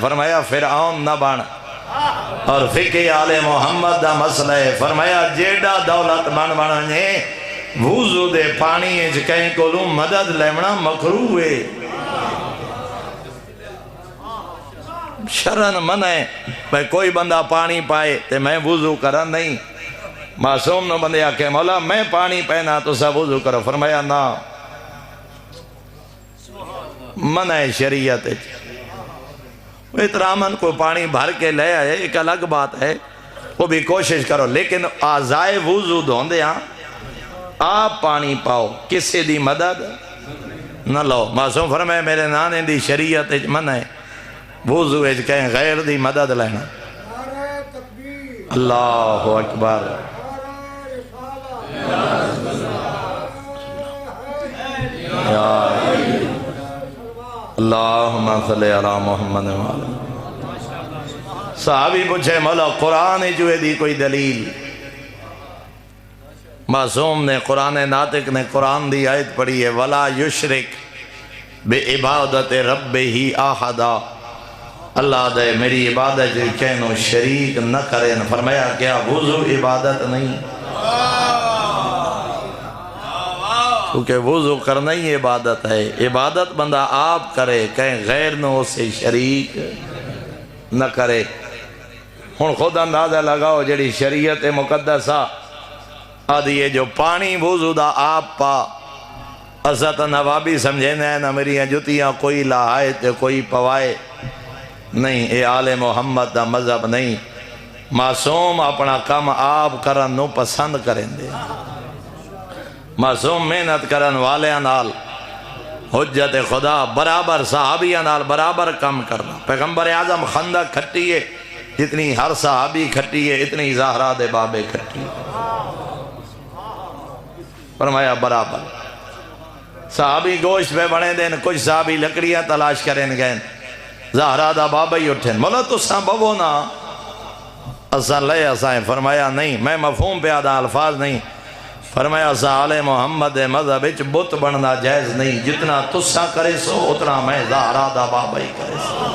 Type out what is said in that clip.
فرمایا فرعون نہ بن، اور فقہ آل محمد دا مسئلہ ہے، فرمایا جیڑا دولت بن وضو دے پانی اچ کہیں کولوں مدد لیونا مکروہ ہے، شرن منع ہے۔ بھئی کوئی بندہ پانی پائے تے میں وضو کرن نہیں، معصوم نو بندے آکے مولا میں پانی پینا تو سب وضو کرو، فرمایا نا، منع ہے شریعت ہے۔ احتراماً کو پانی بھر کے لے آئے ایک الگ بات ہے، وہ بھی کوشش کرو، لیکن آزائے وضو دھوندے ہاں آپ پانی پاؤ، کسی دی مدد نہ لو۔ معصوم فرمائے میرے نانے دی شریعت منع ہے وضو اچ کہیں غیر دی مدد لینا۔ اللہ اکبر، اللہم صلی علی محمد وعلا۔ صحابی پوچھے مولا قرآن جو دی کوئی دلیل؟ معصوم نے قرآن ناطق نے قرآن دی آیت پڑھی ہے، وَلَا يُشْرِكْ بِعِبَادَتِ رَبِّهِ أَحَدًا، اللہ دے میری عبادت کہنو شریک نہ کریں۔ فرمایا کیا وضو عبادت نہیں؟ کیونکہ وضو کرنا ہی عبادت ہے، عبادت بندہ آپ کرے، کہیں غیر نو اسے شریک نہ کرے۔ ہن خود اندازہ لگاؤ جڑی شریعت مقدسہ آدھی ہے جو پانی وضو دا آپ پا، اسا نوابی سمجھے نہ میری جتیاں کوئی لہائے تے کوئی پوائے نہیں، اے آل محمد دا مذہب نہیں۔ معصوم اپنا کام آپ کرن نو پسند کریں دے، معصوم محنت کرن والیاں نال حجت خدا برابر، صحابیاں نال برابر کام کرنا۔ پیغمبر اعظم خندق کھٹی ہے جتنی ہر صحابی کھٹی ہے، اتنی زہرا دے بابے کھٹی ہے، فرمایا برابر۔ صحابی گوشت پہ بڑھیں دیں، کچھ صحابی لکڑیاں تلاش کریں گئے، زہرا دا بابا ہی اٹھیں، مولا تو ساں بابو نا اساں لے اسائیں، فرمایا نہیں، میں مفہوم پہ آدھا الفاظ نہیں، فرمایا اساں آل محمد مذہب اچ بت بننا جائز نہیں، جتنا تساں کرے سو اتنا میں زہرا دا بابا ہی کرے سو۔